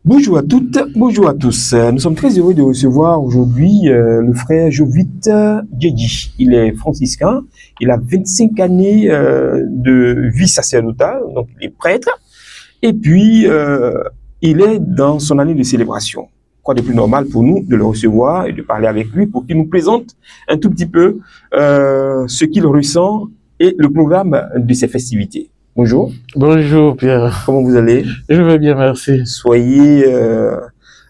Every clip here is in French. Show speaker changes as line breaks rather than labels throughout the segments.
Bonjour à toutes, bonjour à tous. Nous sommes très heureux de recevoir aujourd'hui le frère Jovite Djedji. Il est franciscain, il a 25 années de vie sacerdotale, donc il est prêtre, et puis il est dans son année de célébration. Quoi de plus normal pour nous de le recevoir et de parler avec lui pour qu'il nous présente un tout petit peu ce qu'il ressent et le programme de ses festivités. Bonjour.
Bonjour Pierre.
Comment vous allez?
Je vais bien, merci.
Soyez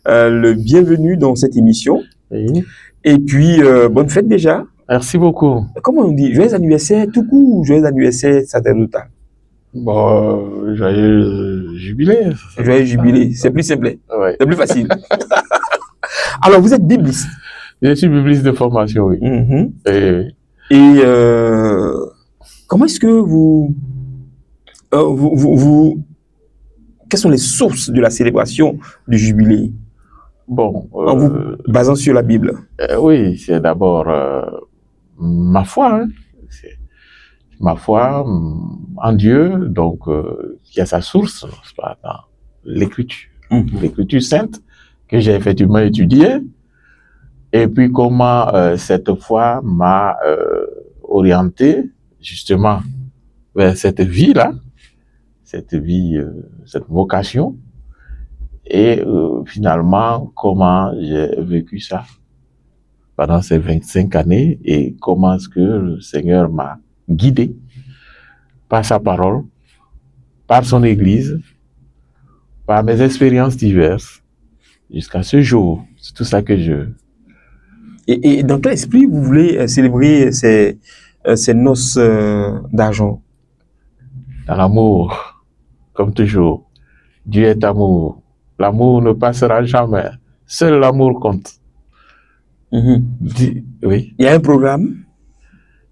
le bienvenu dans cette émission.
Oui.
Et puis, bonne fête déjà.
Merci beaucoup.
Comment on dit? Joyeux anniversaire tout court ou joyeux anniversaire sacerdotal?
Bon, joyeux jubilé.
Joyeux jubilé, c'est plus simple.
Ouais.
C'est plus facile. Alors, vous êtes bibliste.
Je suis bibliste de formation, oui.
Et comment est-ce que quelles sont les sources de la célébration du jubilé?
Bon,
en vous basant sur la Bible.
Oui, c'est d'abord ma foi. Hein. Ma foi en Dieu, donc qui a sa source, n'est-ce pas, dans l'Écriture. L'Écriture sainte, que j'ai effectivement étudiée. Et puis comment cette foi m'a orienté justement vers cette vie-là, cette vie, cette vocation, et finalement, comment j'ai vécu ça pendant ces 25 années, et comment est-ce que le Seigneur m'a guidé par sa parole, par son Église, par mes expériences diverses, jusqu'à ce jour. C'est tout ça que je...
Et dans quel esprit vous voulez célébrer ces noces d'argent?
Dans l'amour. Comme toujours, Dieu est amour. L'amour ne passera jamais. Seul l'amour compte. Oui.
Il y a un programme?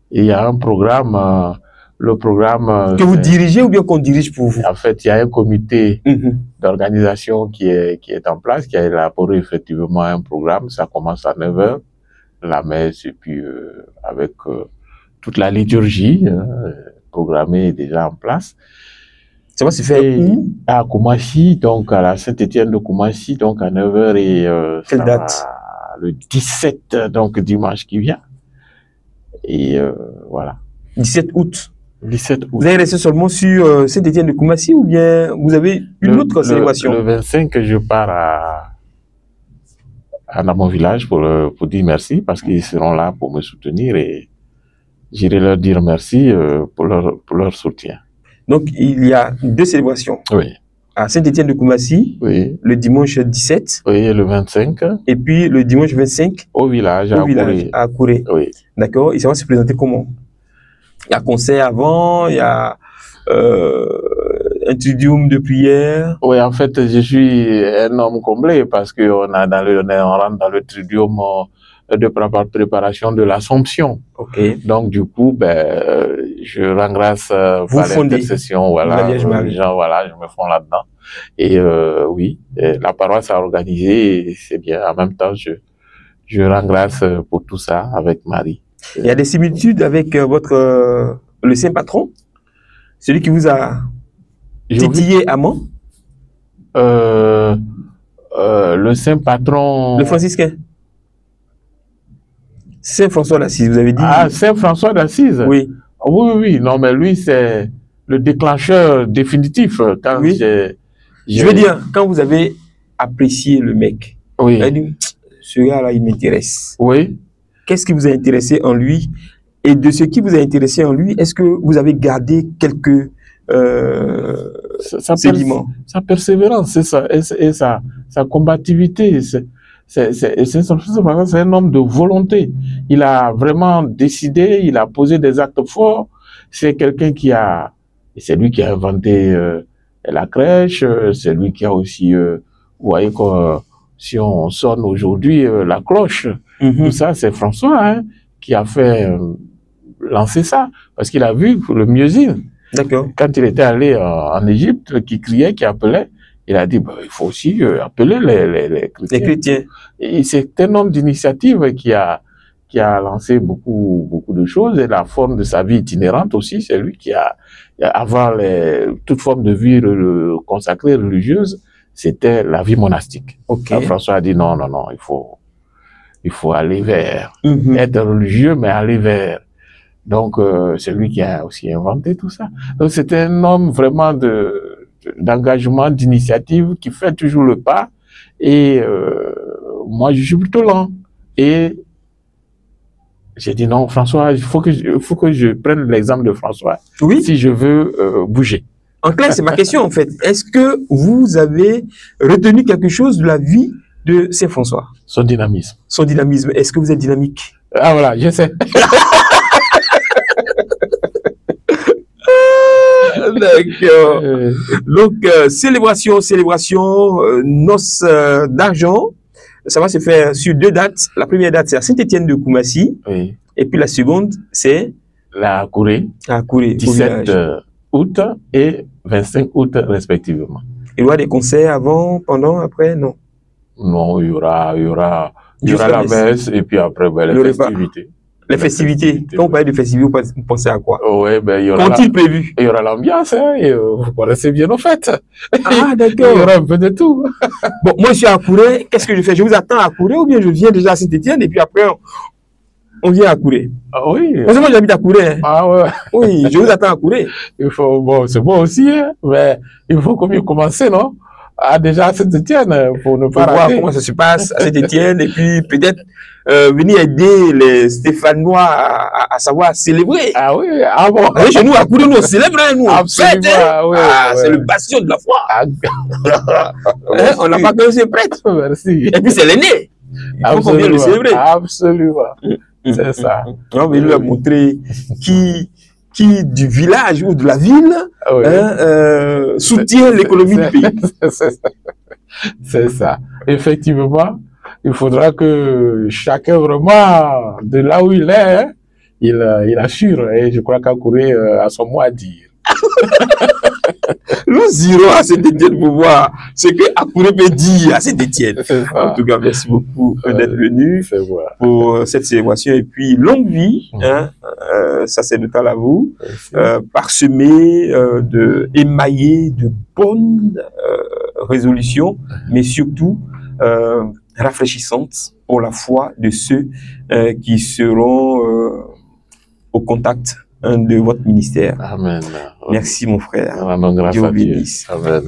Il y a un programme. Le programme...
Que vous dirigez ou bien qu'on dirige pour vous?
En fait, il y a un comité d'organisation qui est en place, qui a élaboré effectivement un programme. Ça commence à 9 h, la messe, et puis avec toute la liturgie programmée déjà en place.
Ça va se faire où?
À Koumassi, donc à la Saint-Étienne de Koumassi, donc à 9 h et
quelle date?
Le 17, donc dimanche qui vient. Et voilà.
17 août.
17 août.
Vous allez rester seulement sur Saint-Étienne de Koumassi ou bien vous avez une autre célébration?
Le 25, je pars dans mon village pour dire merci parce qu'ils seront là pour me soutenir et j'irai leur dire merci pour leur soutien.
Donc, il y a 2 célébrations.
Oui.
À Saint-Étienne de Koumassi,
oui.
Le dimanche 17.
Oui, le 25.
Et puis le dimanche 25.
Au village,
à Kouré.
Oui.
D'accord. Et ça va se présenter comment? Il y a concert avant, il y a un tridium de prière.
Oui, en fait, je suis un homme comblé parce qu'on rentre dans le tridium de préparation de l'Assomption.
Okay.
Donc, du coup, je rends grâce par l'intercession, voilà, les gens, voilà, je me fonds là-dedans. Et oui, la paroisse a organisé, c'est bien. En même temps, je rends grâce pour tout ça avec Marie.
Il y a des similitudes avec le Saint Patron, celui qui vous a titillé amant.
Le Saint Patron.
Le franciscain. Saint François d'Assise, vous avez dit?
Ah, Saint François d'Assise?
Oui.
Oui, oui, non, mais lui, c'est le déclencheur définitif. Quand
oui. Je veux dire, quand vous avez apprécié le mec,
oui.
Vous avez dit, ce gars-là, il m'intéresse.
Oui.
Qu'est-ce qui vous a intéressé en lui? Et de ce qui vous a intéressé en lui, est-ce que vous avez gardé quelques sédiments?
Sa persévérance, et sa combativité, c'est un homme de volonté. Il a vraiment décidé, il a posé des actes forts. C'est quelqu'un c'est lui qui a inventé la crèche, c'est lui qui a aussi, vous voyez que si on sonne aujourd'hui la cloche, tout ça, c'est François hein, qui a fait lancer ça, parce qu'il a vu le muezzin.
D'accord.
Quand il était allé en Égypte, qui criait, qui appelait, il a dit, il faut aussi appeler les chrétiens.
Les chrétiens.
Et c'est un homme d'initiative qui a lancé beaucoup de choses, et la forme de sa vie itinérante aussi, c'est lui qui a, avant toute forme de vie consacrée religieuse, c'était la vie monastique.
Ok.
François a dit non, non, non, il faut aller vers,
Mhm.
être religieux, mais aller vers. Donc, c'est lui qui a aussi inventé tout ça. Donc, c'était un homme vraiment d'engagement, d'initiative, qui fait toujours le pas. Et moi, je suis plutôt lent. Et j'ai dit non, François, il faut que je prenne l'exemple de François
Oui.
si je veux bouger.
En clair, c'est ma question en fait. Est-ce que vous avez retenu quelque chose de la vie de Saint François?
Son dynamisme.
Son dynamisme. Est-ce que vous êtes dynamique?
Ah voilà, je sais.
D'accord. Donc, célébration, noces d'argent. Ça va se faire sur 2 dates. La première date, c'est à Saint-Étienne de Koumassi.
Oui.
Et puis la seconde, c'est
La Corée,
à Kouré.
17 août et 25 août respectivement.
Il y aura des concerts avant, pendant, après? Non.
Non, il y aura
Juste
la messe et puis après ben,
Le
les
repas.
festivités.
Les festivités. Quand vous parlez de festivités, vous pensez à quoi?
Ouais, ben, il y
Qu'ont-ils
aura
prévu?
il y aura l'ambiance, hein, et vous connaissez bien nos fêtes.
Ah,
Il y
d'accord.
aura un peu de tout.
Bon, moi, je suis à Kouré. Qu'est-ce que je fais? Je vous attends à Kouré ou bien je viens déjà à Saint-Étienne et puis après, on vient à Kouré?
Ah oui.
Parce que moi, j'habite à Kouré. Hein.
Ah ouais.
Oui, je vous attends à Kouré.
Il faut, bon, c'est bon aussi, hein, mais il faut quand même commencer, non? Ah, déjà à Saint-Étienne, pour ne
Pour
pas
voir
rater.
comment ça se passe à Saint-Étienne et puis peut-être venir aider les Stéphanois à savoir célébrer.
Ah oui, ah bon.
Vous voyez, chez nous, à Kouré, nous, on célèbre, hein, nous, on
Absolument,
fête, hein.
oui,
Ah,
oui.
c'est le bastion de la foi.
Ah,
Hein, on n'a pas que ses prêtres.
merci.
Et puis, c'est l'aîné. Il faut qu'on vienne le célébrer.
Absolument. C'est ça.
On va lui montrer qui du village ou de la ville
Ah oui.
soutient l'économie du pays.
C'est ça. Effectivement, il faudra que chacun vraiment, de là où il est, hein, il assure. Et je crois qu'à courir à son mot à dire.
Nous irons à Saint-Étienne pour voir ce que Akouré peut dire à Saint-Étienne.
C'est ça.
En tout cas, merci beaucoup d'être venu
C'est voilà.
pour cette célébration. Et puis, longue vie, hein, sacerdotal à vous, parsemé, émaillé de bonnes résolutions, mais surtout rafraîchissantes pour la foi de ceux qui seront au contact de votre ministère.
Amen.
Merci mon frère.
Rendons grâce
Dieu
à
vous
Dieu.
bénisse.
Amen.